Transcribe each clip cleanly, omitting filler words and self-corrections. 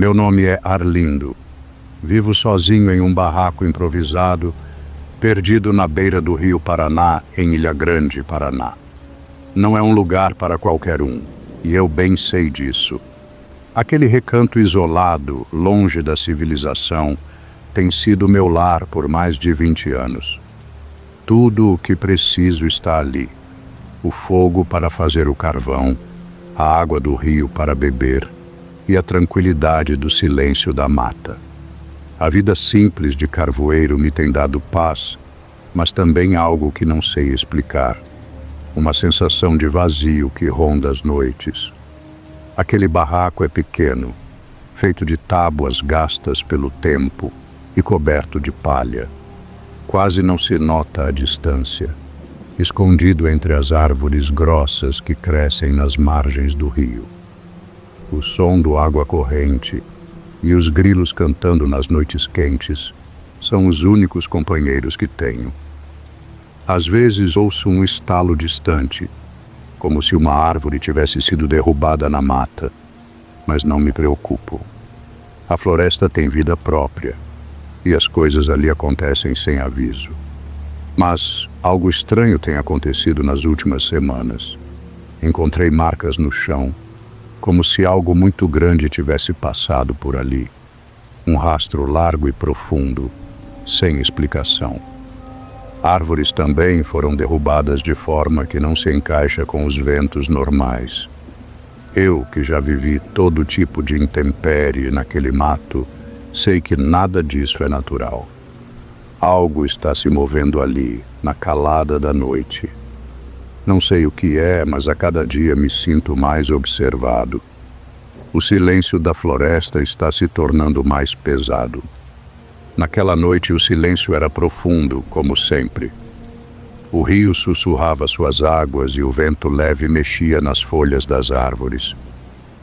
Meu nome é Arlindo. Vivo sozinho em um barraco improvisado, perdido na beira do rio Paraná, em Ilha Grande, Paraná. Não é um lugar para qualquer um, e eu bem sei disso. Aquele recanto isolado, longe da civilização, tem sido meu lar por mais de 20 anos. Tudo o que preciso está ali. O fogo para fazer o carvão, a água do rio para beber e a tranquilidade do silêncio da mata. A vida simples de carvoeiro me tem dado paz, mas também algo que não sei explicar. Uma sensação de vazio que ronda as noites. Aquele barraco é pequeno, feito de tábuas gastas pelo tempo e coberto de palha. Quase não se nota a distância, escondido entre as árvores grossas que crescem nas margens do rio. O som do água corrente e os grilos cantando nas noites quentes são os únicos companheiros que tenho. Às vezes ouço um estalo distante, como se uma árvore tivesse sido derrubada na mata, mas não me preocupo. A floresta tem vida própria e as coisas ali acontecem sem aviso. Mas algo estranho tem acontecido nas últimas semanas. Encontrei marcas no chão, como se algo muito grande tivesse passado por ali. Um rastro largo e profundo, sem explicação. Árvores também foram derrubadas de forma que não se encaixa com os ventos normais. Eu, que já vivi todo tipo de intempérie naquele mato, sei que nada disso é natural. Algo está se movendo ali, na calada da noite. Não sei o que é, mas a cada dia me sinto mais observado. O silêncio da floresta está se tornando mais pesado. Naquela noite o silêncio era profundo, como sempre. O rio sussurrava suas águas e o vento leve mexia nas folhas das árvores.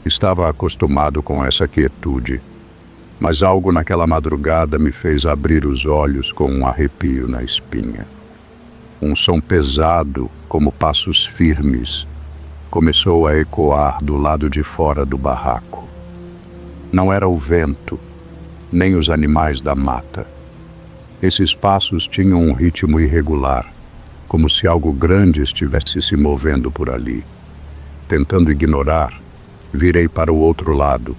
Estava acostumado com essa quietude, mas algo naquela madrugada me fez abrir os olhos com um arrepio na espinha. Um som pesado, como passos firmes, começou a ecoar do lado de fora do barraco. Não era o vento, nem os animais da mata. Esses passos tinham um ritmo irregular, como se algo grande estivesse se movendo por ali. Tentando ignorar, virei para o outro lado,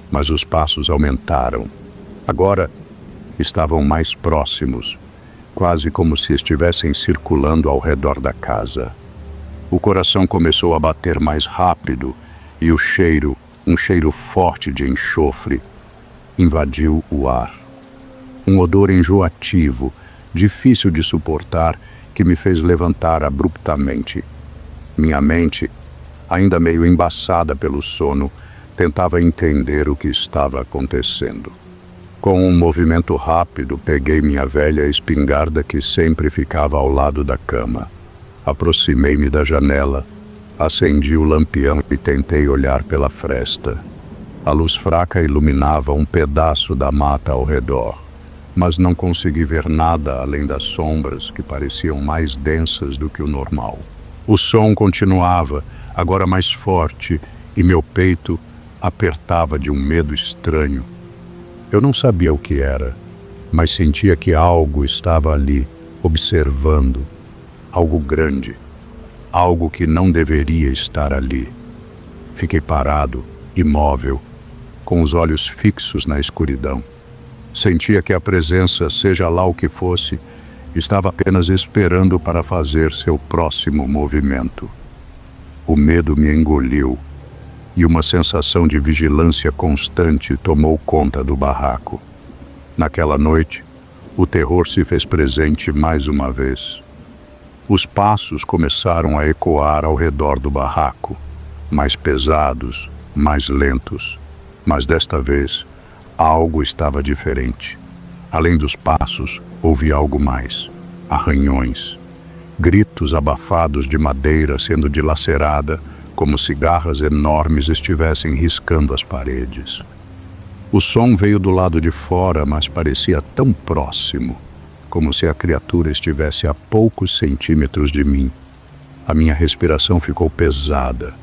mas os passos aumentaram. Agora estavam mais próximos, quase como se estivessem circulando ao redor da casa. O coração começou a bater mais rápido e o cheiro, um cheiro forte de enxofre, invadiu o ar. Um odor enjoativo, difícil de suportar, que me fez levantar abruptamente. Minha mente, ainda meio embaçada pelo sono, tentava entender o que estava acontecendo. Com um movimento rápido, peguei minha velha espingarda que sempre ficava ao lado da cama. Aproximei-me da janela, acendi o lampião e tentei olhar pela fresta. A luz fraca iluminava um pedaço da mata ao redor, mas não consegui ver nada além das sombras que pareciam mais densas do que o normal. O som continuava, agora mais forte, e meu peito apertava de um medo estranho. Eu não sabia o que era, mas sentia que algo estava ali, observando. Algo grande, algo que não deveria estar ali. Fiquei parado, imóvel, com os olhos fixos na escuridão. Sentia que a presença, seja lá o que fosse, estava apenas esperando para fazer seu próximo movimento. O medo me engoliu e uma sensação de vigilância constante tomou conta do barraco. Naquela noite, o terror se fez presente mais uma vez. Os passos começaram a ecoar ao redor do barraco, mais pesados, mais lentos. Mas desta vez, algo estava diferente. Além dos passos, ouvi algo mais. Arranhões. Gritos abafados de madeira sendo dilacerada, como se garras enormes estivessem riscando as paredes. O som veio do lado de fora, mas parecia tão próximo, como se a criatura estivesse a poucos centímetros de mim. A minha respiração ficou pesada.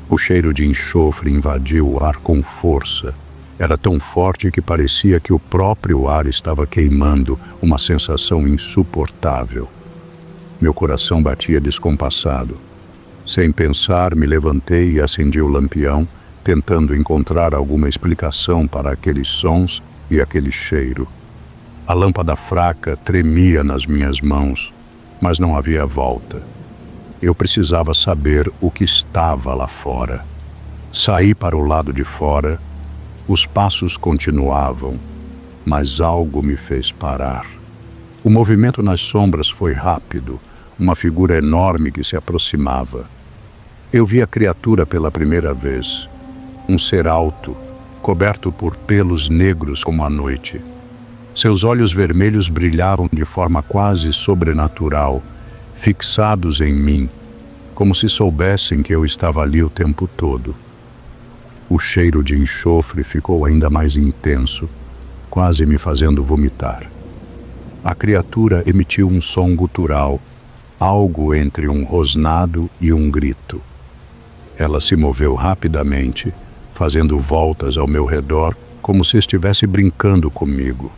O cheiro de enxofre invadiu o ar com força, Era tão forte que parecia que o próprio ar estava queimando, uma sensação insuportável. Meu coração batia descompassado. Sem pensar, me levantei e acendi o lampião, tentando encontrar alguma explicação para aqueles sons e aquele cheiro. A lâmpada fraca tremia nas minhas mãos, mas não havia volta. Eu precisava saber o que estava lá fora. Saí para o lado de fora. Os passos continuavam, mas algo me fez parar. O movimento nas sombras foi rápido, uma figura enorme que se aproximava. Eu vi a criatura pela primeira vez. Um ser alto, coberto por pelos negros como a noite. Seus olhos vermelhos brilhavam de forma quase sobrenatural, fixados em mim, como se soubessem que eu estava ali o tempo todo. O cheiro de enxofre ficou ainda mais intenso, quase me fazendo vomitar. A criatura emitiu um som gutural, algo entre um rosnado e um grito. Ela se moveu rapidamente, fazendo voltas ao meu redor, como se estivesse brincando comigo.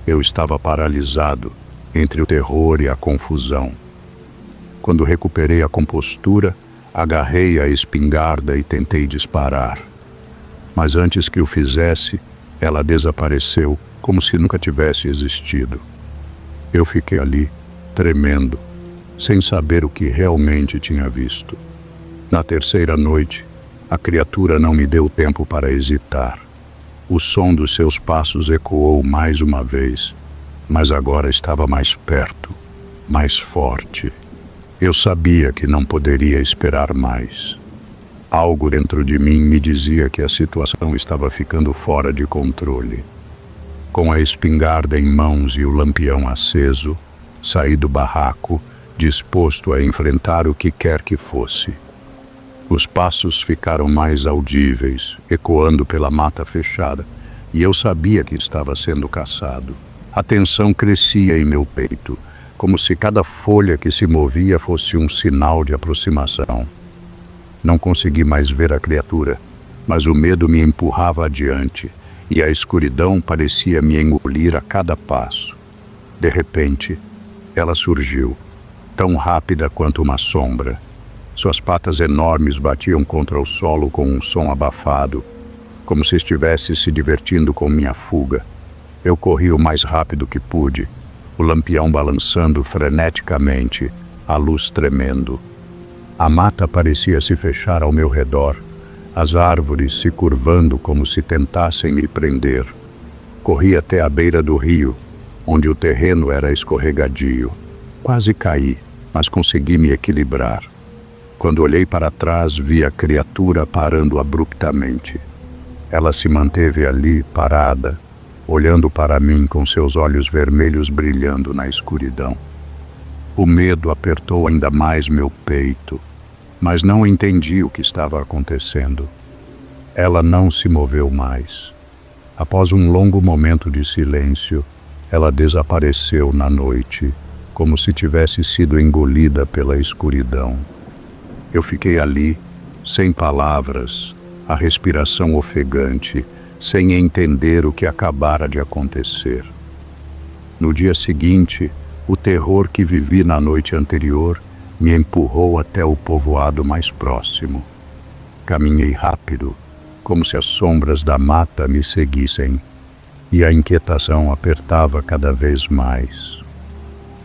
Eu estava paralisado, entre o terror e a confusão. Quando recuperei a compostura, agarrei a espingarda e tentei disparar. Mas antes que o fizesse, ela desapareceu, como se nunca tivesse existido. Eu fiquei ali, tremendo, sem saber o que realmente tinha visto. Na terceira noite, a criatura não me deu tempo para hesitar. O som dos seus passos ecoou mais uma vez, mas agora estava mais perto, mais forte. Eu sabia que não poderia esperar mais. Algo dentro de mim me dizia que a situação estava ficando fora de controle. Com a espingarda em mãos e o lampião aceso, saí do barraco, disposto a enfrentar o que quer que fosse. Os passos ficaram mais audíveis, ecoando pela mata fechada, e eu sabia que estava sendo caçado. A tensão crescia em meu peito, como se cada folha que se movia fosse um sinal de aproximação. Não consegui mais ver a criatura, mas o medo me empurrava adiante, e a escuridão parecia me engolir a cada passo. De repente, ela surgiu, tão rápida quanto uma sombra. Suas patas enormes batiam contra o solo com um som abafado, como se estivesse se divertindo com minha fuga. Eu corri o mais rápido que pude, o lampião balançando freneticamente, a luz tremendo. A mata parecia se fechar ao meu redor, as árvores se curvando como se tentassem me prender. Corri até a beira do rio, onde o terreno era escorregadio. Quase caí, mas consegui me equilibrar. Quando olhei para trás, vi a criatura parando abruptamente. Ela se manteve ali, parada, olhando para mim com seus olhos vermelhos brilhando na escuridão. O medo apertou ainda mais meu peito, mas não entendi o que estava acontecendo. Ela não se moveu mais. Após um longo momento de silêncio, ela desapareceu na noite, como se tivesse sido engolida pela escuridão. Eu fiquei ali, sem palavras, a respiração ofegante, sem entender o que acabara de acontecer. No dia seguinte, o terror que vivi na noite anterior me empurrou até o povoado mais próximo. Caminhei rápido, como se as sombras da mata me seguissem, e a inquietação apertava cada vez mais.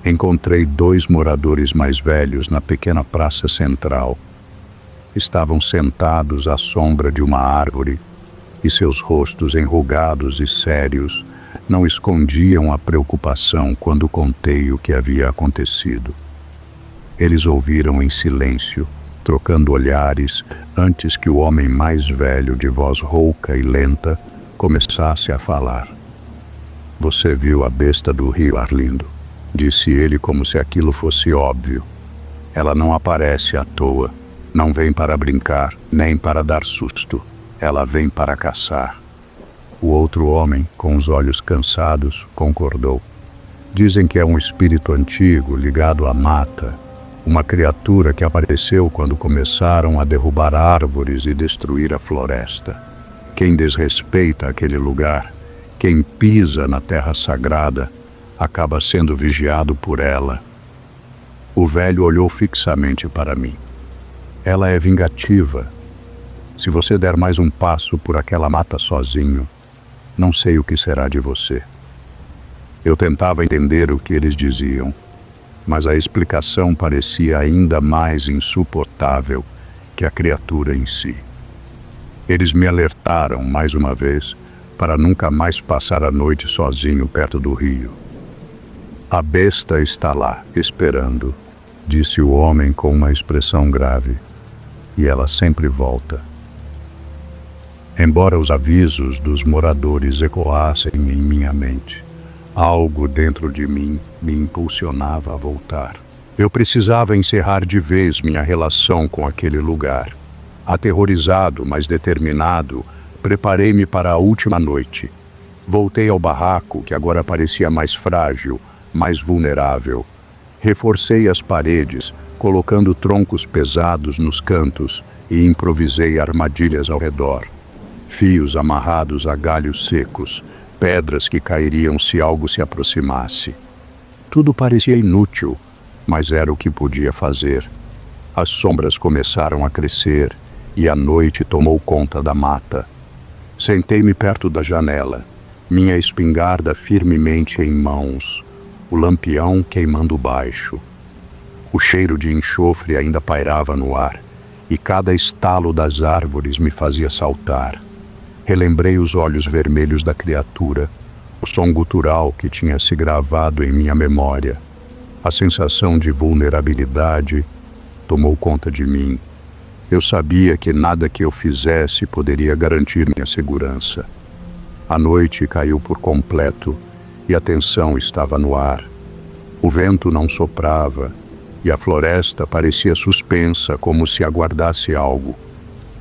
Encontrei 2 moradores mais velhos na pequena praça central. Estavam sentados à sombra de uma árvore, e seus rostos enrugados e sérios não escondiam a preocupação quando contei o que havia acontecido. Eles ouviram em silêncio, trocando olhares, antes que o homem mais velho, de voz rouca e lenta, começasse a falar. "Você viu a besta do rio, Arlindo?", disse ele como se aquilo fosse óbvio. "Ela não aparece à toa, não vem para brincar, nem para dar susto. Ela vem para caçar." O outro homem, com os olhos cansados, concordou. "Dizem que é um espírito antigo, ligado à mata, uma criatura que apareceu quando começaram a derrubar árvores e destruir a floresta. Quem desrespeita aquele lugar, quem pisa na terra sagrada, acaba sendo vigiado por ela. O velho olhou fixamente para mim. Ela é vingativa. Se você der mais um passo por aquela mata sozinho, não sei o que será de você. Eu tentava entender o que eles diziam, mas a explicação parecia ainda mais insuportável que a criatura em si. Eles me alertaram mais uma vez para nunca mais passar a noite sozinho perto do rio. A besta está lá, esperando, disse o homem com uma expressão grave, e ela sempre volta. Embora os avisos dos moradores ecoassem em minha mente, algo dentro de mim me impulsionava a voltar. Eu precisava encerrar de vez minha relação com aquele lugar. Aterrorizado, mas determinado, preparei-me para a última noite. Voltei ao barraco, que agora parecia mais frágil, mais vulnerável. Reforcei as paredes, colocando troncos pesados nos cantos e improvisei armadilhas ao redor. Fios amarrados a galhos secos, pedras que cairiam se algo se aproximasse. Tudo parecia inútil, mas era o que podia fazer. As sombras começaram a crescer e a noite tomou conta da mata. Sentei-me perto da janela, minha espingarda firmemente em mãos, o lampião queimando baixo. O cheiro de enxofre ainda pairava no ar, e cada estalo das árvores me fazia saltar. Relembrei os olhos vermelhos da criatura, o som gutural que tinha se gravado em minha memória. A sensação de vulnerabilidade tomou conta de mim. Eu sabia que nada que eu fizesse poderia garantir minha segurança. A noite caiu por completo e a tensão estava no ar. O vento não soprava e a floresta parecia suspensa, como se aguardasse algo.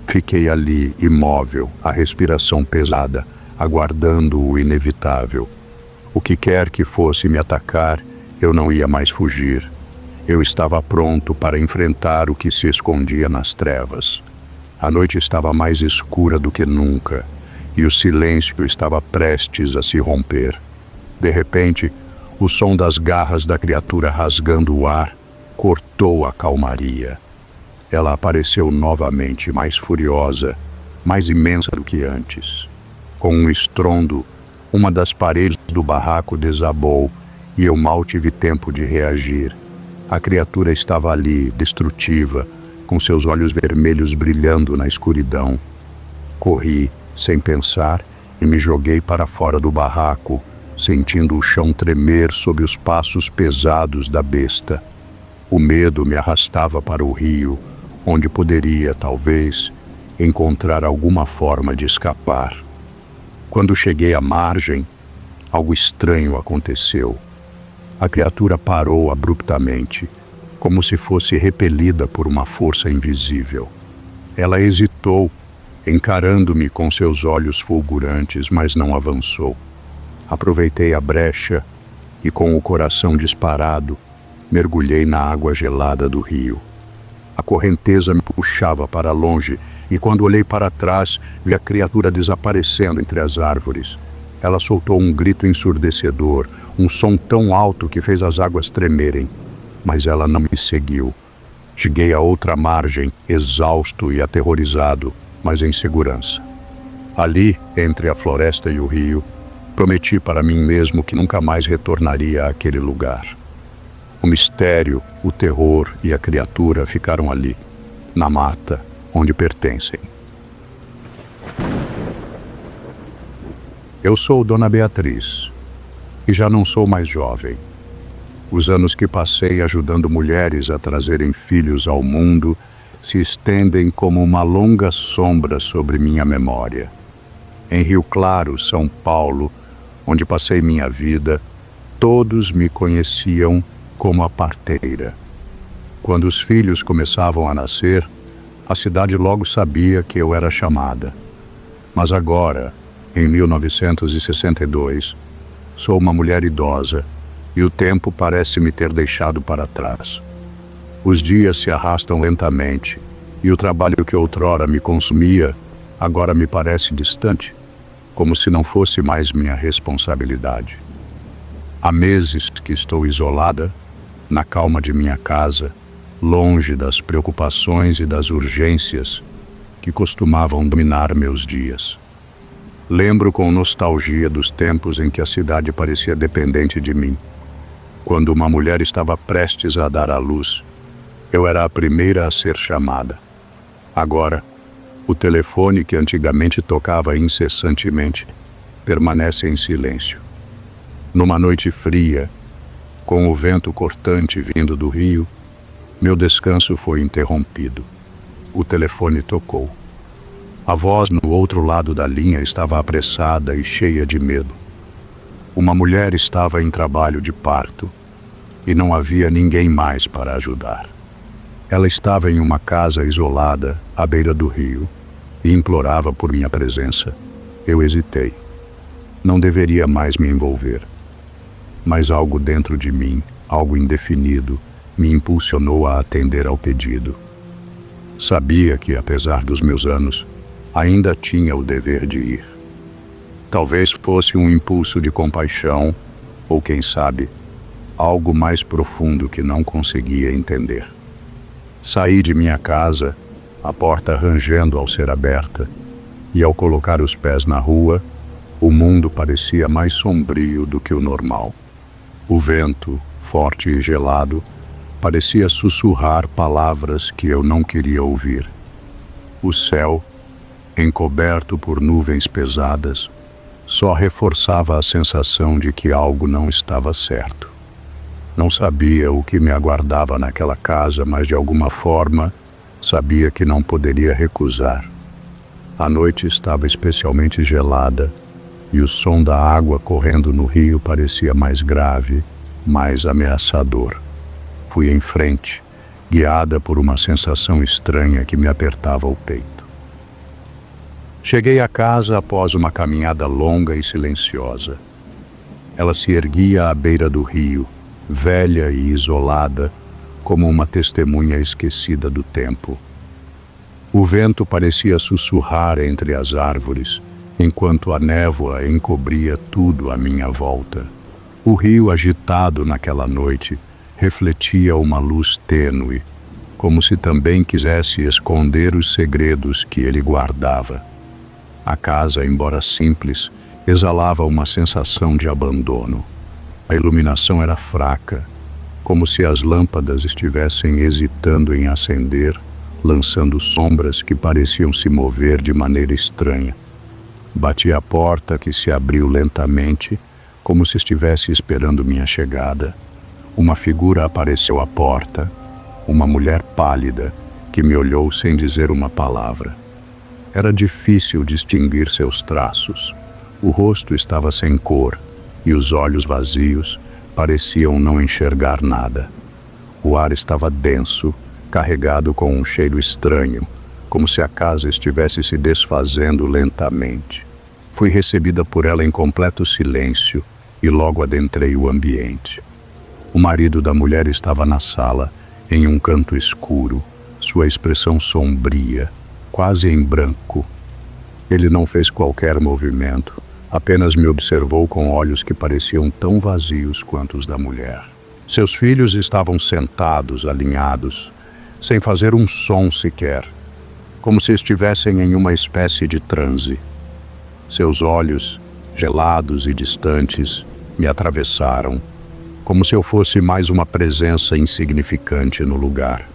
Fiquei ali, imóvel, a respiração pesada, aguardando o inevitável. O que quer que fosse me atacar, eu não ia mais fugir. Eu estava pronto para enfrentar o que se escondia nas trevas. A noite estava mais escura do que nunca, e o silêncio estava prestes a se romper. De repente, o som das garras da criatura rasgando o ar cortou a calmaria. Ela apareceu novamente, mais furiosa, mais imensa do que antes. Com um estrondo, uma das paredes do barraco desabou e eu mal tive tempo de reagir. A criatura estava ali, destrutiva, com seus olhos vermelhos brilhando na escuridão. Corri, sem pensar, e me joguei para fora do barraco, sentindo o chão tremer sob os passos pesados da besta. O medo me arrastava para o rio, onde poderia, talvez, encontrar alguma forma de escapar. Quando cheguei à margem, algo estranho aconteceu. A criatura parou abruptamente, como se fosse repelida por uma força invisível. Ela hesitou, encarando-me com seus olhos fulgurantes, mas não avançou. Aproveitei a brecha e, com o coração disparado, mergulhei na água gelada do rio. A correnteza me puxava para longe e, quando olhei para trás, vi a criatura desaparecendo entre as árvores. Ela soltou um grito ensurdecedor, um som tão alto que fez as águas tremerem. Mas ela não me seguiu. Cheguei à outra margem, exausto e aterrorizado, mas em segurança. Ali, entre a floresta e o rio, prometi para mim mesmo que nunca mais retornaria àquele lugar. O mistério, o terror e a criatura ficaram ali, na mata, onde pertencem. Eu sou Dona Beatriz, e já não sou mais jovem. Os anos que passei ajudando mulheres a trazerem filhos ao mundo se estendem como uma longa sombra sobre minha memória. Em Rio Claro, São Paulo, onde passei minha vida, todos me conheciam como a parteira. Quando os filhos começavam a nascer, a cidade logo sabia que eu era chamada. Mas agora, em 1962, sou uma mulher idosa e o tempo parece me ter deixado para trás. Os dias se arrastam lentamente e o trabalho que outrora me consumia agora me parece distante, como se não fosse mais minha responsabilidade. Há meses que estou isolada, na calma de minha casa, longe das preocupações e das urgências que costumavam dominar meus dias. Lembro com nostalgia dos tempos em que a cidade parecia dependente de mim. Quando uma mulher estava prestes a dar à luz, eu era a primeira a ser chamada. Agora, o telefone que antigamente tocava incessantemente permanece em silêncio. Numa noite fria, com o vento cortante vindo do rio, meu descanso foi interrompido. O telefone tocou. A voz no outro lado da linha estava apressada e cheia de medo. Uma mulher estava em trabalho de parto e não havia ninguém mais para ajudar. Ela estava em uma casa isolada, à beira do rio, e implorava por minha presença. Eu hesitei. Não deveria mais me envolver. Mas algo dentro de mim, algo indefinido, me impulsionou a atender ao pedido. Sabia que, apesar dos meus anos, ainda tinha o dever de ir. Talvez fosse um impulso de compaixão, ou quem sabe, algo mais profundo que não conseguia entender. Saí de minha casa, a porta rangendo ao ser aberta, e ao colocar os pés na rua, o mundo parecia mais sombrio do que o normal. O vento, forte e gelado, parecia sussurrar palavras que eu não queria ouvir. O céu, encoberto por nuvens pesadas, só reforçava a sensação de que algo não estava certo. Não sabia o que me aguardava naquela casa, mas de alguma forma sabia que não poderia recusar. A noite estava especialmente gelada e o som da água correndo no rio parecia mais grave, mais ameaçador. Fui em frente, guiada por uma sensação estranha que me apertava o peito. Cheguei à casa após uma caminhada longa e silenciosa. Ela se erguia à beira do rio, velha e isolada, como uma testemunha esquecida do tempo. O vento parecia sussurrar entre as árvores, enquanto a névoa encobria tudo à minha volta. O rio agitado naquela noite refletia uma luz tênue, como se também quisesse esconder os segredos que ele guardava. A casa, embora simples, exalava uma sensação de abandono. A iluminação era fraca, como se as lâmpadas estivessem hesitando em acender, lançando sombras que pareciam se mover de maneira estranha. Bati à porta, que se abriu lentamente, como se estivesse esperando minha chegada. Uma figura apareceu à porta, uma mulher pálida, que me olhou sem dizer uma palavra. Era difícil distinguir seus traços. O rosto estava sem cor, e os olhos vazios pareciam não enxergar nada. O ar estava denso, carregado com um cheiro estranho, como se a casa estivesse se desfazendo lentamente. Fui recebida por ela em completo silêncio e logo adentrei o ambiente. O marido da mulher estava na sala, em um canto escuro, sua expressão sombria, quase em branco. Ele não fez qualquer movimento, apenas me observou com olhos que pareciam tão vazios quanto os da mulher. Seus filhos estavam sentados, alinhados, sem fazer um som sequer, como se estivessem em uma espécie de transe. Seus olhos, gelados e distantes, me atravessaram, como se eu fosse mais uma presença insignificante no lugar.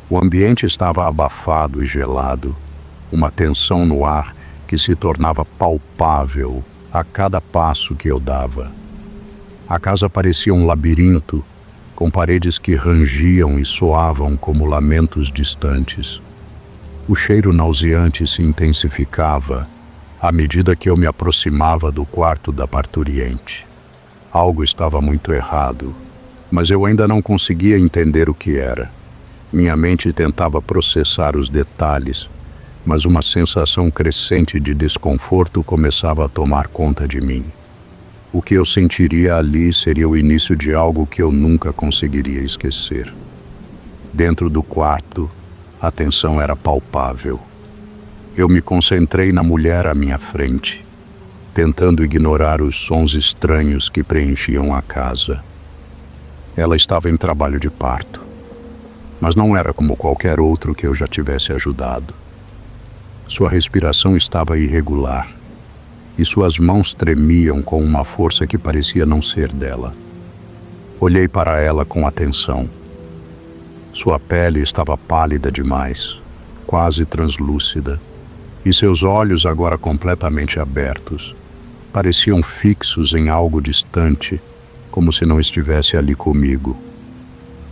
O ambiente estava abafado e gelado, uma tensão no ar que se tornava palpável a cada passo que eu dava. A casa parecia um labirinto, com paredes que rangiam e soavam como lamentos distantes. O cheiro nauseante se intensificava à medida que eu me aproximava do quarto da parturiente. Algo estava muito errado, mas eu ainda não conseguia entender o que era. Minha mente tentava processar os detalhes, mas uma sensação crescente de desconforto começava a tomar conta de mim. O que eu sentiria ali seria o início de algo que eu nunca conseguiria esquecer. Dentro do quarto, a tensão era palpável. Eu me concentrei na mulher à minha frente, tentando ignorar os sons estranhos que preenchiam a casa. Ela estava em trabalho de parto, mas não era como qualquer outro que eu já tivesse ajudado. Sua respiração estava irregular e suas mãos tremiam com uma força que parecia não ser dela. Olhei para ela com atenção. Sua pele estava pálida demais, quase translúcida, e seus olhos, agora completamente abertos, pareciam fixos em algo distante, como se não estivesse ali comigo.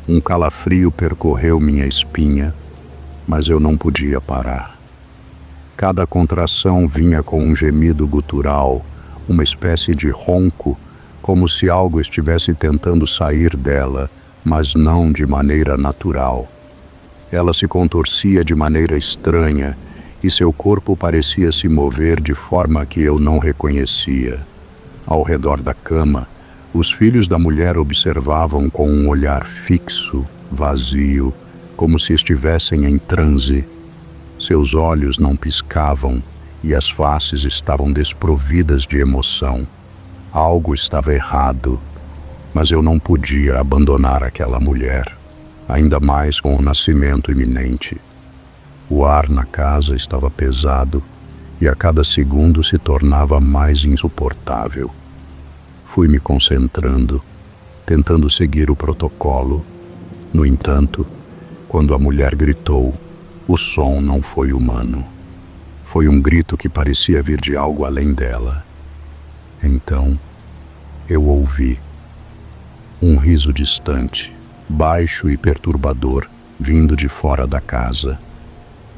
Um calafrio percorreu minha espinha, mas eu não podia parar. Cada contração vinha com um gemido gutural, uma espécie de ronco, como se algo estivesse tentando sair dela, mas não de maneira natural. Ela se contorcia de maneira estranha e seu corpo parecia se mover de forma que eu não reconhecia. Ao redor da cama, os filhos da mulher observavam com um olhar fixo, vazio, como se estivessem em transe. Seus olhos não piscavam e as faces estavam desprovidas de emoção. Algo estava errado, mas eu não podia abandonar aquela mulher, ainda mais com o nascimento iminente. O ar na casa estava pesado e a cada segundo se tornava mais insuportável. Fui me concentrando, tentando seguir o protocolo. No entanto, quando a mulher gritou, o som não foi humano. Foi um grito que parecia vir de algo além dela. Então, eu ouvi um riso distante, baixo e perturbador, vindo de fora da casa.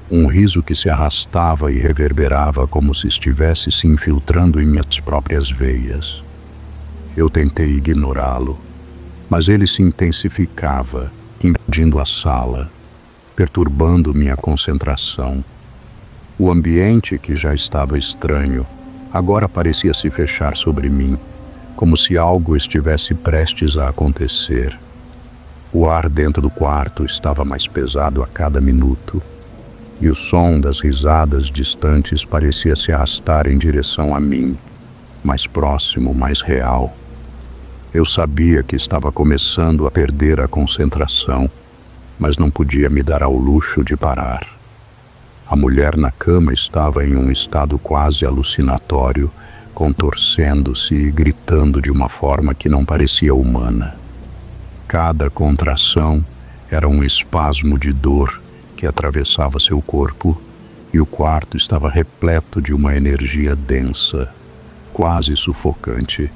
Um riso que se arrastava e reverberava como se estivesse se infiltrando em minhas próprias veias. Eu tentei ignorá-lo, mas ele se intensificava, invadindo a sala, perturbando minha concentração. O ambiente, que já estava estranho, agora parecia se fechar sobre mim, como se algo estivesse prestes a acontecer. O ar dentro do quarto estava mais pesado a cada minuto, e o som das risadas distantes parecia se arrastar em direção a mim, mais próximo, mais real. Eu sabia que estava começando a perder a concentração, mas não podia me dar ao luxo de parar. A mulher na cama estava em um estado quase alucinatório, contorcendo-se e gritando de uma forma que não parecia humana. Cada contração era um espasmo de dor que atravessava seu corpo, e o quarto estava repleto de uma energia densa, quase sufocante.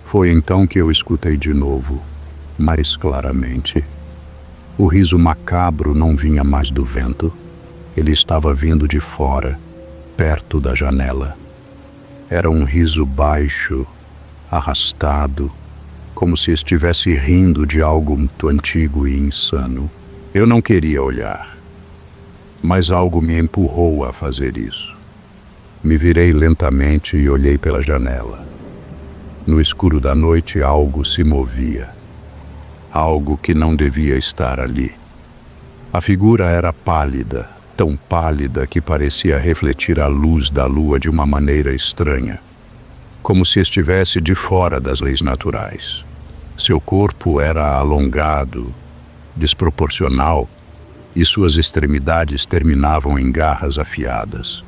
Foi então que eu escutei de novo, mais claramente. O riso macabro não vinha mais do vento. Ele estava vindo de fora, perto da janela. Era um riso baixo, arrastado, como se estivesse rindo de algo muito antigo e insano. Eu não queria olhar, mas algo me empurrou a fazer isso. Me virei lentamente e olhei pela janela. No escuro da noite, algo se movia. Algo que não devia estar ali. A figura era pálida, tão pálida que parecia refletir a luz da lua de uma maneira estranha, como se estivesse de fora das leis naturais. Seu corpo era alongado, desproporcional, e suas extremidades terminavam em garras afiadas.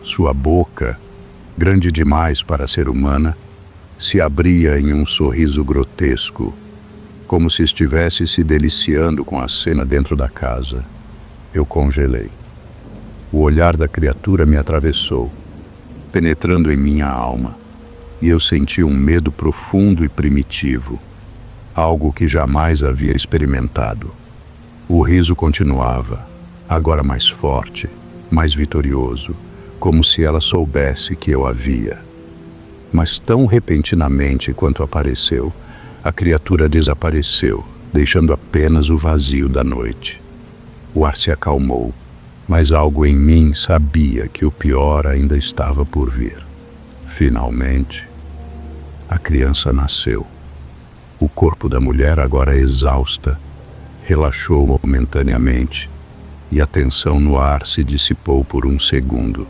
Sua boca, grande demais para ser humana, se abria em um sorriso grotesco, como se estivesse se deliciando com a cena dentro da casa. Eu congelei. O olhar da criatura me atravessou, penetrando em minha alma, e eu senti um medo profundo e primitivo, algo que jamais havia experimentado. O riso continuava, agora mais forte, mais vitorioso, como se ela soubesse que eu a via. Mas tão repentinamente quanto apareceu, a criatura desapareceu, deixando apenas o vazio da noite. O ar se acalmou, mas algo em mim sabia que o pior ainda estava por vir. Finalmente, a criança nasceu. O corpo da mulher, agora exausta, relaxou momentaneamente, e a tensão no ar se dissipou por um segundo.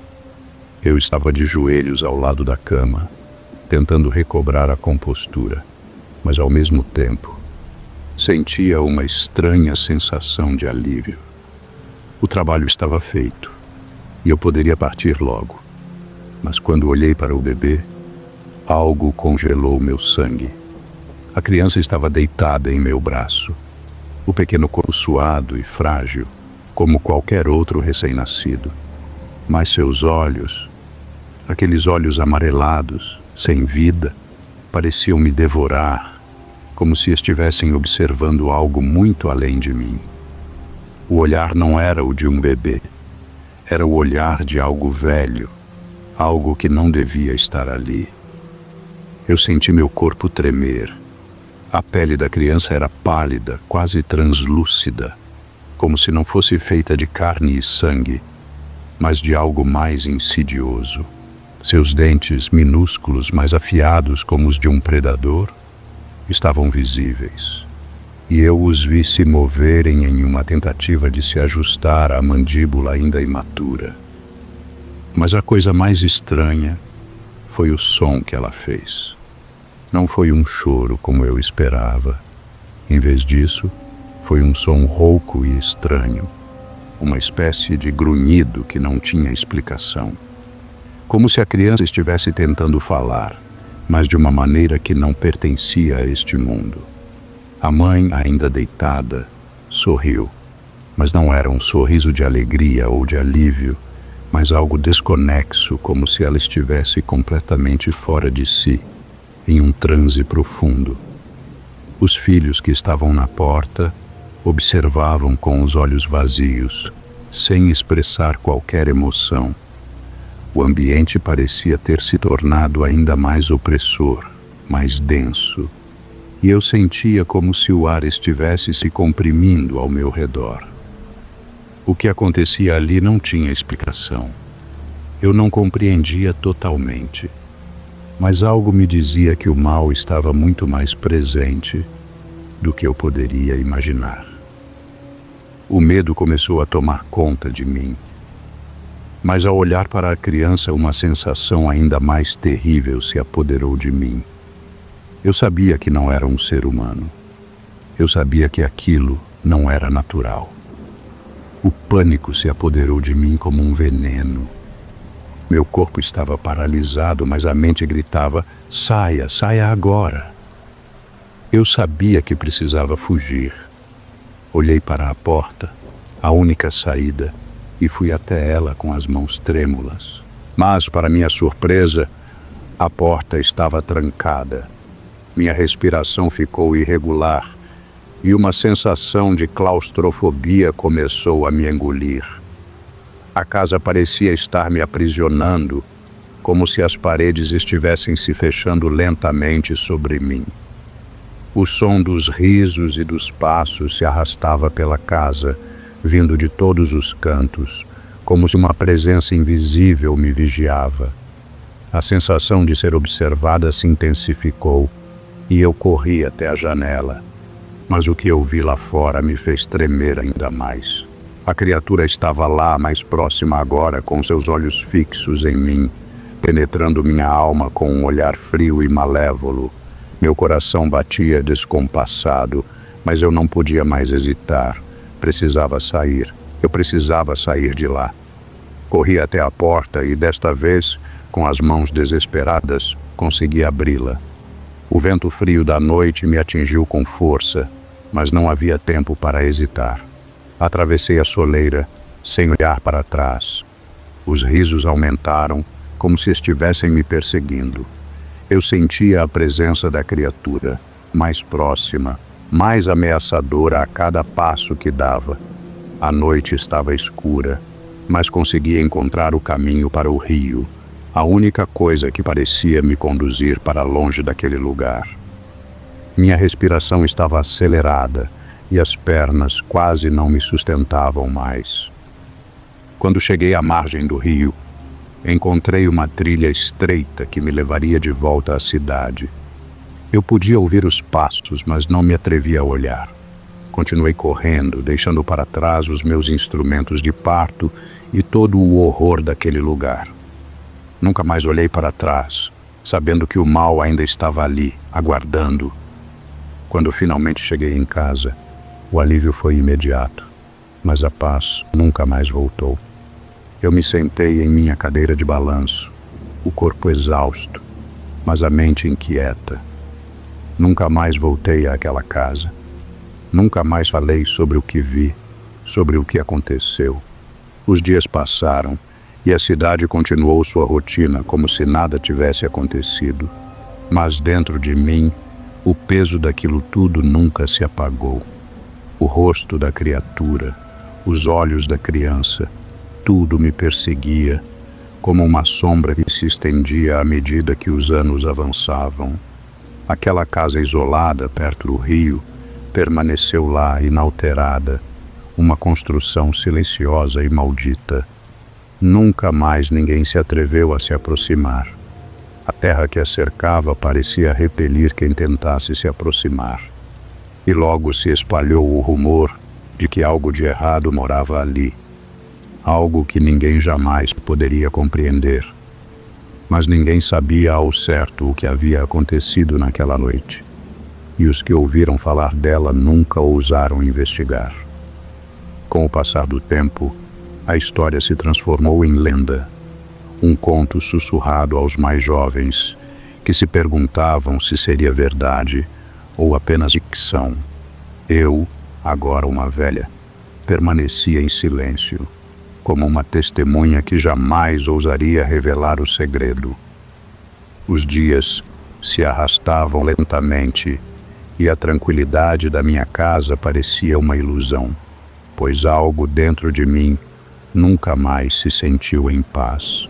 Eu estava de joelhos ao lado da cama, tentando recobrar a compostura, mas ao mesmo tempo sentia uma estranha sensação de alívio. O trabalho estava feito e eu poderia partir logo, mas quando olhei para o bebê, algo congelou meu sangue. A criança estava deitada em meu braço, o pequeno corpo suado e frágil, como qualquer outro recém-nascido. Mas seus olhos, aqueles olhos amarelados, sem vida, pareciam me devorar, como se estivessem observando algo muito além de mim. O olhar não era o de um bebê, era o olhar de algo velho, algo que não devia estar ali. Eu senti meu corpo tremer. A pele da criança era pálida, quase translúcida, como se não fosse feita de carne e sangue, mas de algo mais insidioso. Seus dentes, minúsculos, mas afiados como os de um predador, estavam visíveis. E eu os vi se moverem em uma tentativa de se ajustar à mandíbula ainda imatura. Mas a coisa mais estranha foi o som que ela fez. Não foi um choro como eu esperava. Em vez disso, foi um som rouco e estranho, uma espécie de grunhido que não tinha explicação. Como se a criança estivesse tentando falar, mas de uma maneira que não pertencia a este mundo. A mãe, ainda deitada, sorriu, mas não era um sorriso de alegria ou de alívio, mas algo desconexo, como se ela estivesse completamente fora de si, em um transe profundo. Os filhos que estavam na porta observavam com os olhos vazios, sem expressar qualquer emoção. O ambiente parecia ter se tornado ainda mais opressor, mais denso, e eu sentia como se o ar estivesse se comprimindo ao meu redor. O que acontecia ali não tinha explicação. Eu não compreendia totalmente, mas algo me dizia que o mal estava muito mais presente do que eu poderia imaginar. O medo começou a tomar conta de mim, mas ao olhar para a criança, uma sensação ainda mais terrível se apoderou de mim. Eu sabia que não era um ser humano. Eu sabia que aquilo não era natural. O pânico se apoderou de mim como um veneno. Meu corpo estava paralisado, mas a mente gritava: saia, saia agora. Eu sabia que precisava fugir. Olhei para a porta, a única saída, e fui até ela com as mãos trêmulas. Mas, para minha surpresa, a porta estava trancada. Minha respiração ficou irregular e uma sensação de claustrofobia começou a me engolir. A casa parecia estar me aprisionando, como se as paredes estivessem se fechando lentamente sobre mim. O som dos risos e dos passos se arrastava pela casa, vindo de todos os cantos, como se uma presença invisível me vigiava. A sensação de ser observada se intensificou e eu corri até a janela. Mas o que eu vi lá fora me fez tremer ainda mais. A criatura estava lá, mais próxima agora, com seus olhos fixos em mim, penetrando minha alma com um olhar frio e malévolo. Meu coração batia descompassado, mas eu não podia mais hesitar. Precisava sair. Eu precisava sair de lá. Corri até a porta e, desta vez, com as mãos desesperadas, consegui abri-la. O vento frio da noite me atingiu com força, mas não havia tempo para hesitar. Atravessei a soleira, sem olhar para trás. Os risos aumentaram, como se estivessem me perseguindo. Eu sentia a presença da criatura, mais próxima, mais ameaçadora a cada passo que dava. A noite estava escura, mas conseguia encontrar o caminho para o rio, a única coisa que parecia me conduzir para longe daquele lugar. Minha respiração estava acelerada e as pernas quase não me sustentavam mais. Quando cheguei à margem do rio, encontrei uma trilha estreita que me levaria de volta à cidade. Eu podia ouvir os passos, mas não me atrevia a olhar. Continuei correndo, deixando para trás os meus instrumentos de parto e todo o horror daquele lugar. Nunca mais olhei para trás, sabendo que o mal ainda estava ali, aguardando. Quando finalmente cheguei em casa, o alívio foi imediato, mas a paz nunca mais voltou. Eu me sentei em minha cadeira de balanço, o corpo exausto, mas a mente inquieta. Nunca mais voltei àquela casa. Nunca mais falei sobre o que vi, sobre o que aconteceu. Os dias passaram e a cidade continuou sua rotina como se nada tivesse acontecido. Mas dentro de mim, o peso daquilo tudo nunca se apagou. O rosto da criatura, os olhos da criança, tudo me perseguia, como uma sombra que se estendia à medida que os anos avançavam. Aquela casa isolada perto do rio permaneceu lá inalterada, uma construção silenciosa e maldita. Nunca mais ninguém se atreveu a se aproximar. A terra que a cercava parecia repelir quem tentasse se aproximar. E logo se espalhou o rumor de que algo de errado morava ali. Algo que ninguém jamais poderia compreender. Mas ninguém sabia ao certo o que havia acontecido naquela noite. E os que ouviram falar dela nunca ousaram investigar. Com o passar do tempo, a história se transformou em lenda. Um conto sussurrado aos mais jovens, que se perguntavam se seria verdade ou apenas ficção. Eu, agora uma velha, permanecia em silêncio, como uma testemunha que jamais ousaria revelar o segredo. Os dias se arrastavam lentamente e a tranquilidade da minha casa parecia uma ilusão, pois algo dentro de mim nunca mais se sentiu em paz.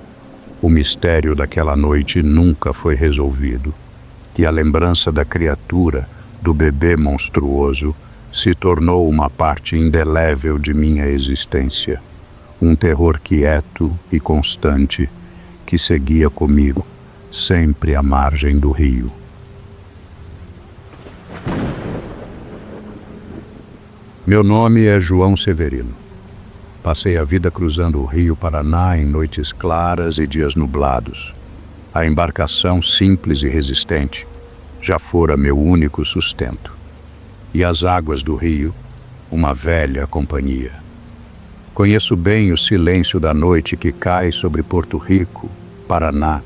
O mistério daquela noite nunca foi resolvido, e a lembrança da criatura, do bebê monstruoso, se tornou uma parte indelével de minha existência. Um terror quieto e constante que seguia comigo, sempre à margem do rio. Meu nome é João Severino. Passei a vida cruzando o rio Paraná em noites claras e dias nublados. A embarcação simples e resistente já fora meu único sustento. E as águas do rio, uma velha companhia. Conheço bem o silêncio da noite que cai sobre Porto Rico, Paraná,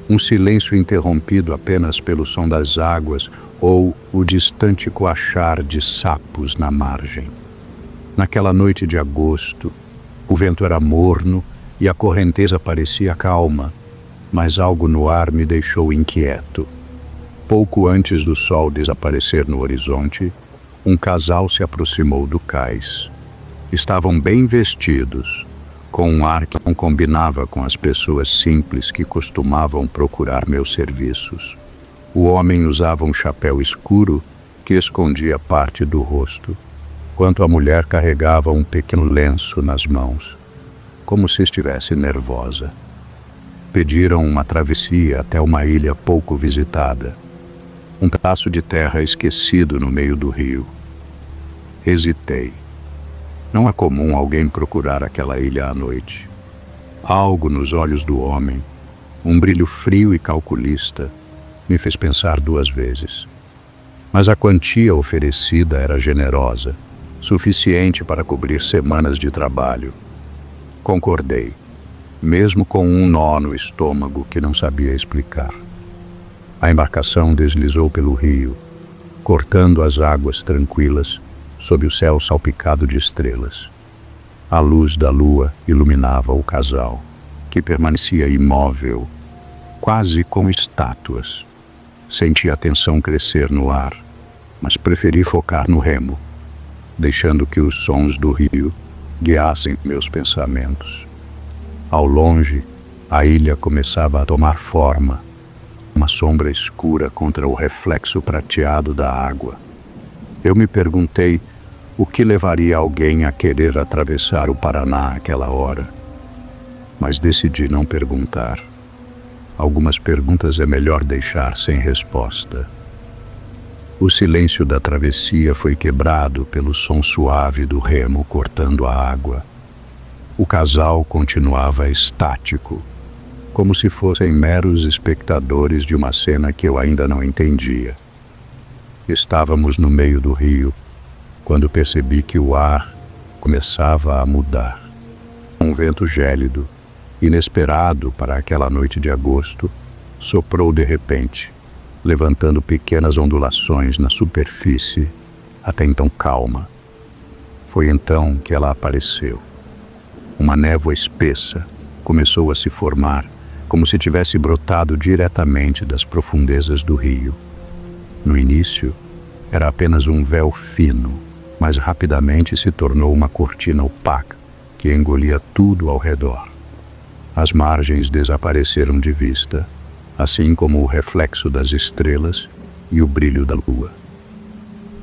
um silêncio interrompido apenas pelo som das águas ou o distante coachar de sapos na margem. Naquela noite de agosto, o vento era morno e a correnteza parecia calma, mas algo no ar me deixou inquieto. Pouco antes do sol desaparecer no horizonte, um casal se aproximou do cais. Estavam bem vestidos, com um ar que não combinava com as pessoas simples que costumavam procurar meus serviços. O homem usava um chapéu escuro que escondia parte do rosto, enquanto a mulher carregava um pequeno lenço nas mãos, como se estivesse nervosa. Pediram uma travessia até uma ilha pouco visitada, um pedaço de terra esquecido no meio do rio. Hesitei. Não é comum alguém procurar aquela ilha à noite. Algo nos olhos do homem, um brilho frio e calculista, me fez pensar duas vezes. Mas a quantia oferecida era generosa, suficiente para cobrir semanas de trabalho. Concordei, mesmo com um nó no estômago que não sabia explicar. A embarcação deslizou pelo rio, cortando as águas tranquilas sob o céu salpicado de estrelas. A luz da lua iluminava o casal, que permanecia imóvel, quase como estátuas. Senti a tensão crescer no ar, mas preferi focar no remo, deixando que os sons do rio guiassem meus pensamentos. Ao longe, a ilha começava a tomar forma, uma sombra escura contra o reflexo prateado da água. Eu me perguntei o que levaria alguém a querer atravessar o Paraná àquela hora, mas decidi não perguntar. Algumas perguntas é melhor deixar sem resposta. O silêncio da travessia foi quebrado pelo som suave do remo cortando a água. O casal continuava estático, como se fossem meros espectadores de uma cena que eu ainda não entendia. Estávamos no meio do rio, quando percebi que o ar começava a mudar. Um vento gélido, inesperado para aquela noite de agosto, soprou de repente, levantando pequenas ondulações na superfície, até então calma. Foi então que ela apareceu. Uma névoa espessa começou a se formar, como se tivesse brotado diretamente das profundezas do rio. No início, era apenas um véu fino, mas rapidamente se tornou uma cortina opaca que engolia tudo ao redor. As margens desapareceram de vista, assim como o reflexo das estrelas e o brilho da lua.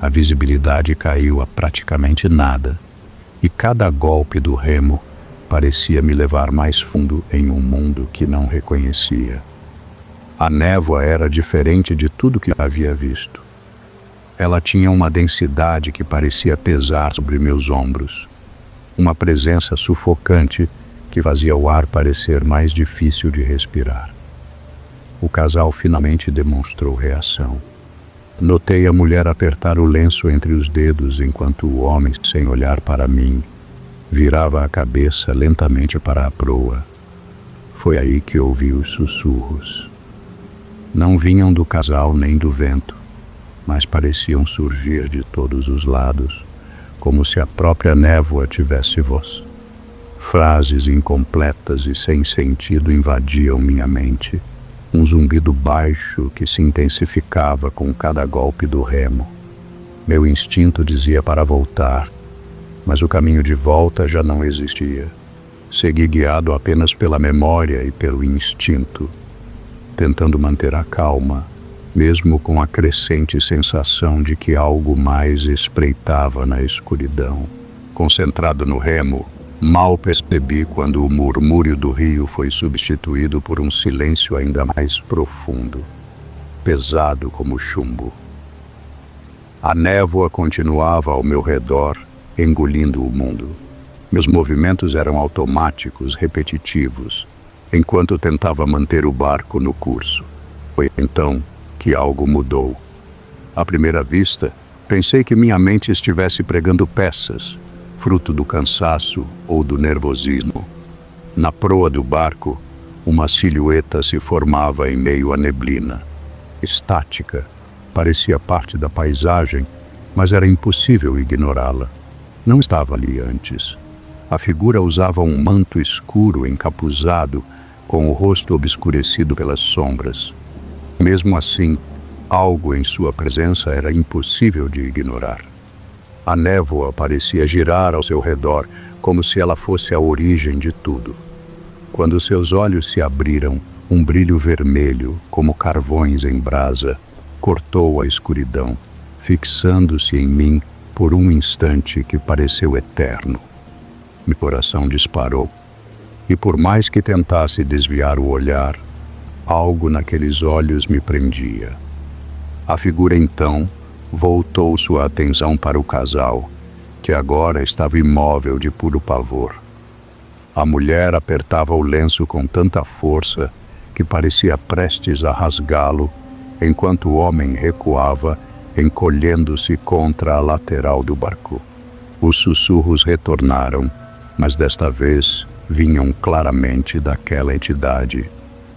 A visibilidade caiu a praticamente nada, e cada golpe do remo parecia me levar mais fundo em um mundo que não reconhecia. A névoa era diferente de tudo que havia visto. Ela tinha uma densidade que parecia pesar sobre meus ombros, uma presença sufocante que fazia o ar parecer mais difícil de respirar. O casal finalmente demonstrou reação. Notei a mulher apertar o lenço entre os dedos enquanto o homem, sem olhar para mim, virava a cabeça lentamente para a proa. Foi aí que ouvi os sussurros. Não vinham do casal nem do vento, mas pareciam surgir de todos os lados, como se a própria névoa tivesse voz. Frases incompletas e sem sentido invadiam minha mente, um zumbido baixo que se intensificava com cada golpe do remo. Meu instinto dizia para voltar, mas o caminho de volta já não existia. Segui guiado apenas pela memória e pelo instinto, tentando manter a calma, mesmo com a crescente sensação de que algo mais espreitava na escuridão. Concentrado no remo, mal percebi quando o murmúrio do rio foi substituído por um silêncio ainda mais profundo, pesado como chumbo. A névoa continuava ao meu redor, engolindo o mundo. Meus movimentos eram automáticos, repetitivos, enquanto tentava manter o barco no curso. Foi então que algo mudou. À primeira vista, pensei que minha mente estivesse pregando peças, fruto do cansaço ou do nervosismo. Na proa do barco, uma silhueta se formava em meio à neblina. Estática, parecia parte da paisagem, mas era impossível ignorá-la. Não estava ali antes. A figura usava um manto escuro encapuzado, com o rosto obscurecido pelas sombras. Mesmo assim, algo em sua presença era impossível de ignorar. A névoa parecia girar ao seu redor, como se ela fosse a origem de tudo. Quando seus olhos se abriram, um brilho vermelho, como carvões em brasa, cortou a escuridão, fixando-se em mim por um instante que pareceu eterno. Meu coração disparou, e por mais que tentasse desviar o olhar, algo naqueles olhos me prendia. A figura então voltou sua atenção para o casal, que agora estava imóvel de puro pavor. A mulher apertava o lenço com tanta força que parecia prestes a rasgá-lo, enquanto o homem recuava, encolhendo-se contra a lateral do barco. Os sussurros retornaram, mas desta vez vinham claramente daquela entidade.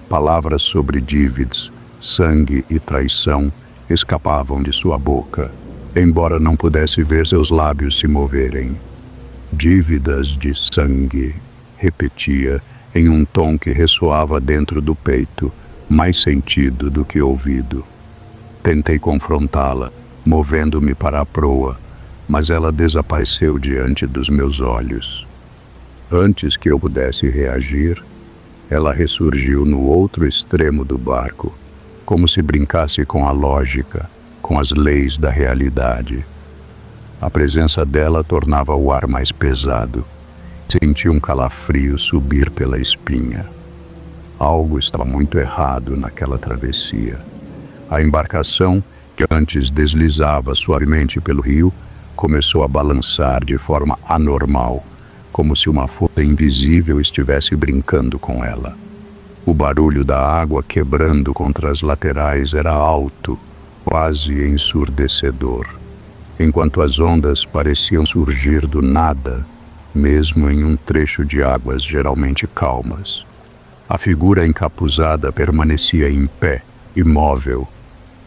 Palavras sobre dívidas, sangue e traição escapavam de sua boca, embora não pudesse ver seus lábios se moverem. Dívidas de sangue, repetia, em um tom que ressoava dentro do peito, mais sentido do que ouvido. Tentei confrontá-la, movendo-me para a proa, mas ela desapareceu diante dos meus olhos. Antes que eu pudesse reagir, ela ressurgiu no outro extremo do barco, como se brincasse com a lógica, com as leis da realidade. A presença dela tornava o ar mais pesado. Senti um calafrio subir pela espinha. Algo estava muito errado naquela travessia. A embarcação, que que antes deslizava suavemente pelo rio, começou a balançar de forma anormal, como se uma força invisível estivesse brincando com ela. O barulho da água quebrando contra as laterais era alto, quase ensurdecedor, enquanto as ondas pareciam surgir do nada, mesmo em um trecho de águas geralmente calmas. A figura encapuzada permanecia em pé, imóvel,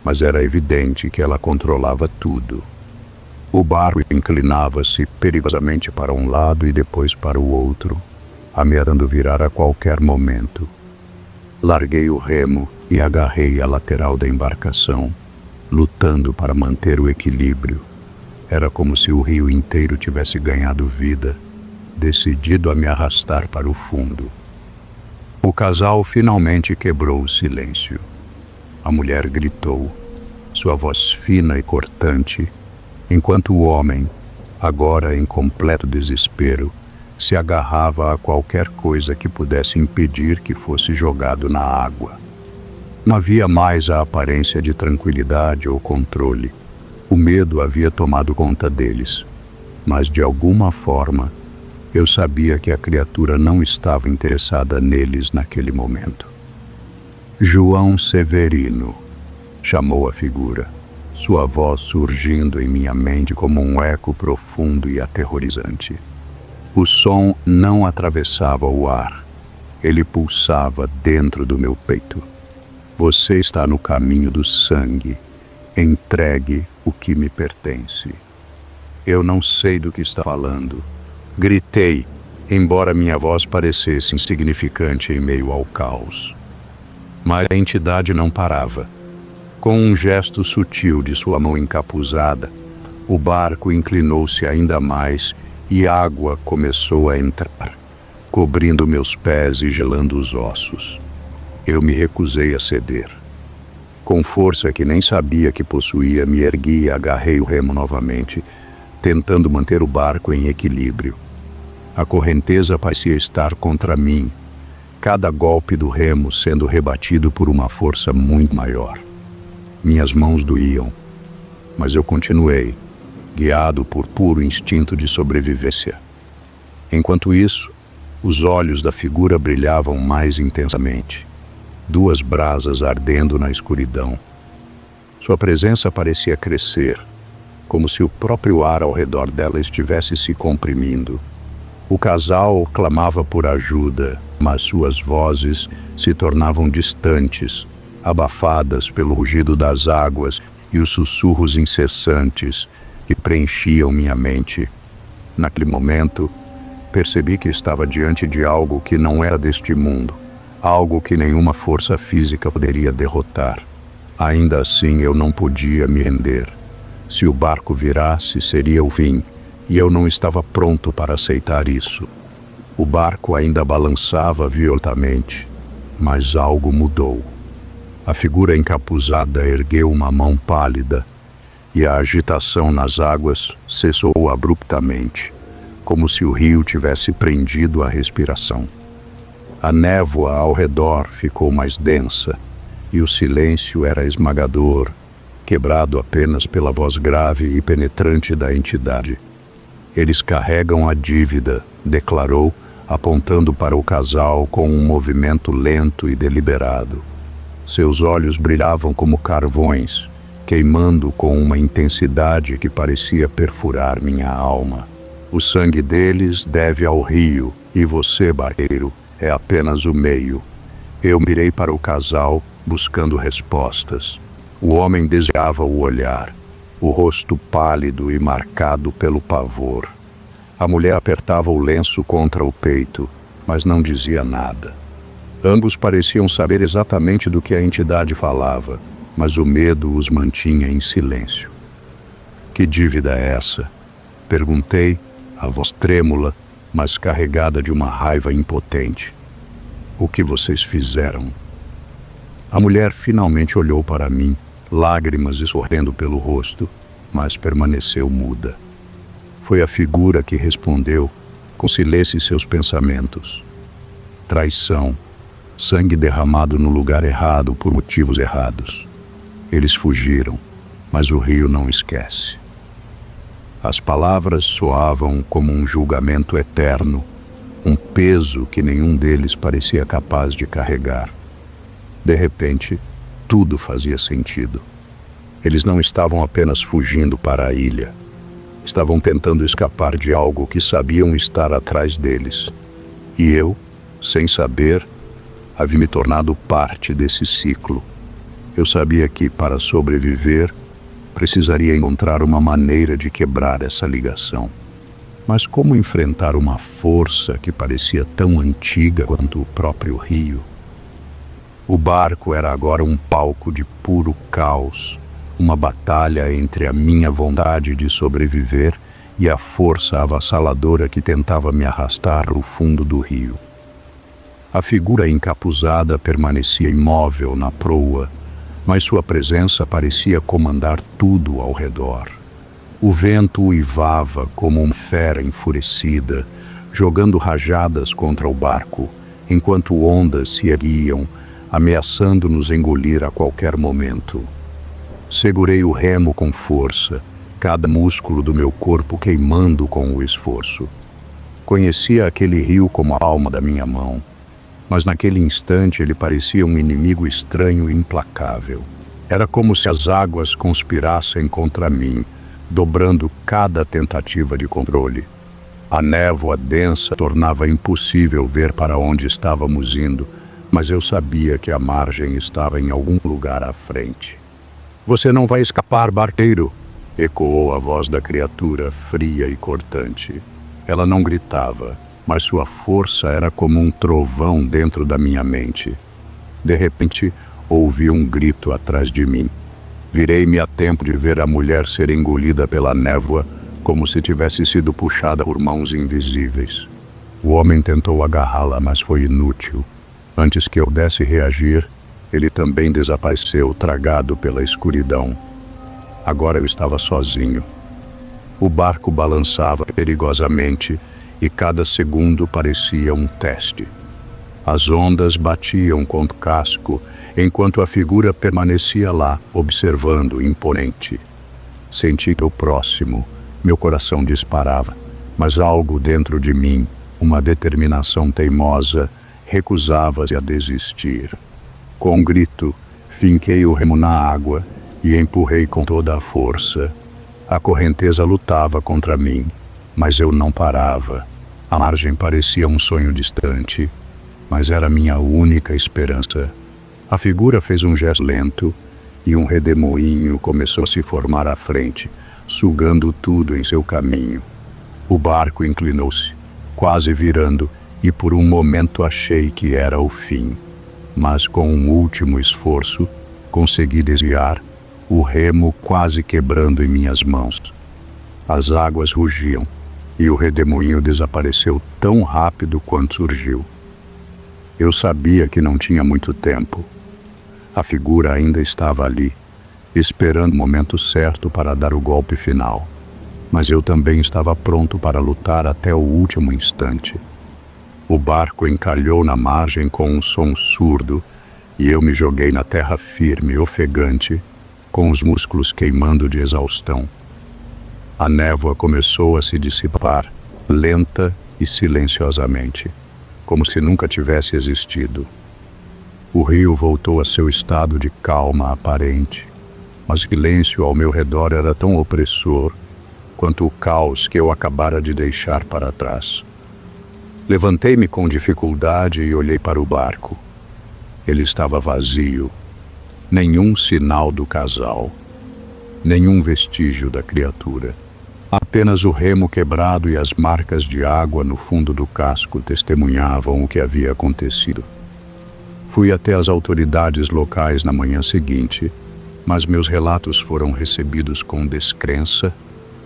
mas era evidente que ela controlava tudo. O barco inclinava-se perigosamente para um lado e depois para o outro, ameaçando virar a qualquer momento. Larguei o remo e agarrei a lateral da embarcação, lutando para manter o equilíbrio. Era como se o rio inteiro tivesse ganhado vida, decidido a me arrastar para o fundo. O casal finalmente quebrou o silêncio. A mulher gritou, sua voz fina e cortante, enquanto o homem, agora em completo desespero, se agarrava a qualquer coisa que pudesse impedir que fosse jogado na água. Não havia mais a aparência de tranquilidade ou controle. O medo havia tomado conta deles, mas de alguma forma eu sabia que a criatura não estava interessada neles naquele momento. João Severino, chamou a figura, sua voz surgindo em minha mente como um eco profundo e aterrorizante. O som não atravessava o ar, ele pulsava dentro do meu peito. Você está no caminho do sangue, entregue o que me pertence. Eu não sei do que está falando. Gritei, embora minha voz parecesse insignificante em meio ao caos. Mas a entidade não parava. Com um gesto sutil de sua mão encapuzada, o barco inclinou-se ainda mais e água começou a entrar, cobrindo meus pés e gelando os ossos. Eu me recusei a ceder. Com força que nem sabia que possuía, me ergui e agarrei o remo novamente, tentando manter o barco em equilíbrio. A correnteza parecia estar contra mim, cada golpe do remo sendo rebatido por uma força muito maior. Minhas mãos doíam, mas eu continuei, guiado por puro instinto de sobrevivência. Enquanto isso, os olhos da figura brilhavam mais intensamente, duas brasas ardendo na escuridão. Sua presença parecia crescer, como se o próprio ar ao redor dela estivesse se comprimindo. O casal clamava por ajuda, mas suas vozes se tornavam distantes, abafadas pelo rugido das águas e os sussurros incessantes que preenchiam minha mente. Naquele momento, percebi que estava diante de algo que não era deste mundo, algo que nenhuma força física poderia derrotar. Ainda assim, eu não podia me render. Se o barco virasse, seria o fim, e eu não estava pronto para aceitar isso. O barco ainda balançava violentamente, mas algo mudou. A figura encapuzada ergueu uma mão pálida, e a agitação nas águas cessou abruptamente, como se o rio tivesse prendido a respiração. A névoa ao redor ficou mais densa, e o silêncio era esmagador, quebrado apenas pela voz grave e penetrante da entidade. Eles carregam a dívida, declarou, apontando para o casal com um movimento lento e deliberado. Seus olhos brilhavam como carvões, queimando com uma intensidade que parecia perfurar minha alma. O sangue deles deve ao rio, e você, barqueiro, é apenas o meio. Eu mirei para o casal, buscando respostas. O homem desviava o olhar, o rosto pálido e marcado pelo pavor. A mulher apertava o lenço contra o peito, mas não dizia nada. Ambos pareciam saber exatamente do que a entidade falava, mas o medo os mantinha em silêncio. Que dívida é essa? Perguntei, a voz trêmula, mas carregada de uma raiva impotente. O que vocês fizeram? A mulher finalmente olhou para mim, lágrimas escorrendo pelo rosto, mas permaneceu muda. Foi a figura que respondeu, com silêncio em seus pensamentos. Traição, sangue derramado no lugar errado por motivos errados. Eles fugiram, mas o rio não esquece. As palavras soavam como um julgamento eterno, um peso que nenhum deles parecia capaz de carregar. De repente, tudo fazia sentido. Eles não estavam apenas fugindo para a ilha. Estavam tentando escapar de algo que sabiam estar atrás deles. E eu, sem saber, havia me tornado parte desse ciclo. Eu sabia que, para sobreviver, precisaria encontrar uma maneira de quebrar essa ligação. Mas como enfrentar uma força que parecia tão antiga quanto o próprio rio? O barco era agora um palco de puro caos, uma batalha entre a minha vontade de sobreviver e a força avassaladora que tentava me arrastar ao fundo do rio. A figura encapuzada permanecia imóvel na proa, mas sua presença parecia comandar tudo ao redor. O vento uivava como uma fera enfurecida, jogando rajadas contra o barco, enquanto ondas se erguiam, ameaçando nos engolir a qualquer momento. Segurei o remo com força, cada músculo do meu corpo queimando com o esforço. Conhecia aquele rio como a palma da minha mão, mas naquele instante ele parecia um inimigo estranho e implacável. Era como se as águas conspirassem contra mim, dobrando cada tentativa de controle. A névoa densa tornava impossível ver para onde estávamos indo, mas eu sabia que a margem estava em algum lugar à frente. "Você não vai escapar, barqueiro!" ecoou a voz da criatura, fria e cortante. Ela não gritava, mas sua força era como um trovão dentro da minha mente. De repente, ouvi um grito atrás de mim. Virei-me a tempo de ver a mulher ser engolida pela névoa, como se tivesse sido puxada por mãos invisíveis. O homem tentou agarrá-la, mas foi inútil. Antes que eu pudesse reagir, ele também desapareceu, tragado pela escuridão. Agora eu estava sozinho. O barco balançava perigosamente, e cada segundo parecia um teste. As ondas batiam contra o casco, enquanto a figura permanecia lá, observando, imponente. Senti que o próximo, meu coração disparava, mas algo dentro de mim, uma determinação teimosa, recusava-se a desistir. Com um grito, finquei o remo na água e empurrei com toda a força. A correnteza lutava contra mim, mas eu não parava. A margem parecia um sonho distante, mas era minha única esperança. A figura fez um gesto lento e um redemoinho começou a se formar à frente, sugando tudo em seu caminho. O barco inclinou-se, quase virando, e por um momento achei que era o fim. Mas com um último esforço, consegui desviar, o remo quase quebrando em minhas mãos. As águas rugiam, e o redemoinho desapareceu tão rápido quanto surgiu. Eu sabia que não tinha muito tempo. A figura ainda estava ali, esperando o momento certo para dar o golpe final. Mas eu também estava pronto para lutar até o último instante. O barco encalhou na margem com um som surdo, e eu me joguei na terra firme, ofegante, com os músculos queimando de exaustão. A névoa começou a se dissipar, lenta e silenciosamente, como se nunca tivesse existido. O rio voltou a seu estado de calma aparente, mas o silêncio ao meu redor era tão opressor quanto o caos que eu acabara de deixar para trás. Levantei-me com dificuldade e olhei para o barco. Ele estava vazio. Nenhum sinal do casal. Nenhum vestígio da criatura. Apenas o remo quebrado e as marcas de água no fundo do casco testemunhavam o que havia acontecido. Fui até as autoridades locais na manhã seguinte, mas meus relatos foram recebidos com descrença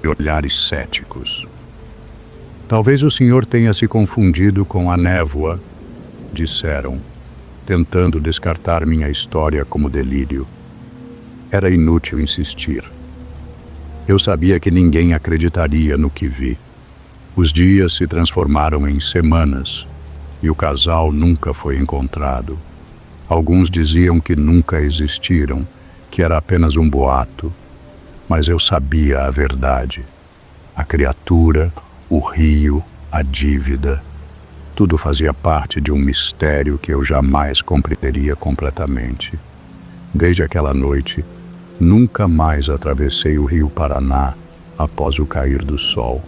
e olhares céticos. "Talvez o senhor tenha se confundido com a névoa", disseram, tentando descartar minha história como delírio. Era inútil insistir. Eu sabia que ninguém acreditaria no que vi. Os dias se transformaram em semanas, e o casal nunca foi encontrado. Alguns diziam que nunca existiram, que era apenas um boato. Mas eu sabia a verdade. A criatura, o rio, a dívida. Tudo fazia parte de um mistério que eu jamais compreenderia completamente. Desde aquela noite, nunca mais atravessei o rio Paraná após o cair do sol.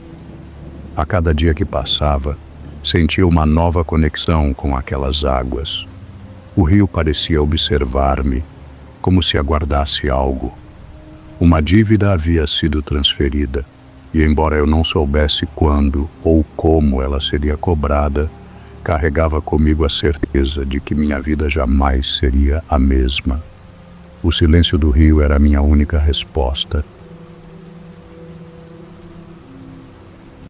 A cada dia que passava, sentia uma nova conexão com aquelas águas. O rio parecia observar-me, como se aguardasse algo. Uma dívida havia sido transferida, e embora eu não soubesse quando ou como ela seria cobrada, carregava comigo a certeza de que minha vida jamais seria a mesma. O silêncio do rio era a minha única resposta,